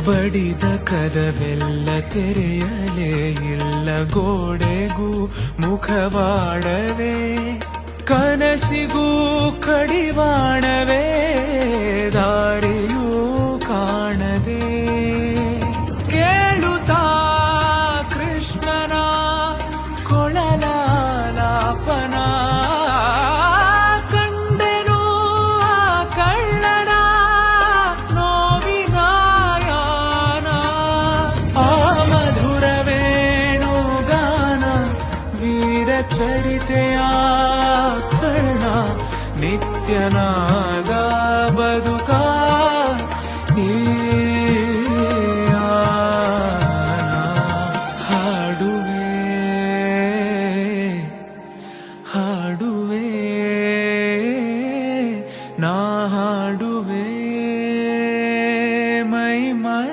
ಬಡಿದ ಕದವೆಲ್ಲ ತೆರೆಯಲೇ ಇಲ್ಲ, ಗೋಡೆಗೂ ಮುಖವಾಡವೇ, ಕನಸಿಗೂ ಕಡಿವಾಣವೇ, ದಾರಿಯೂ ಕಾಣದೆ. ಕೇಳುತ್ತಾ ಕೃಷ್ಣನ ಕೊಳಲಾಲಾಪನ, ಕಂಡೆನು ಆ ಕಳ್ಳನ ನೋವಿನ ಯಾನ. ಆ ಮಧುರ ವೇಣುಗಾನ ವೀರ ಚರಿತೆಯ ಕರ್ಣ, ನಿತ್ಯನಾಗ ಬದುಕ ಈ ಯಾನ. ಹಾಡುವೆ ಹಾಡುವೆ ನಾ ಹಾಡುವೆ ಮೈ ಮೈ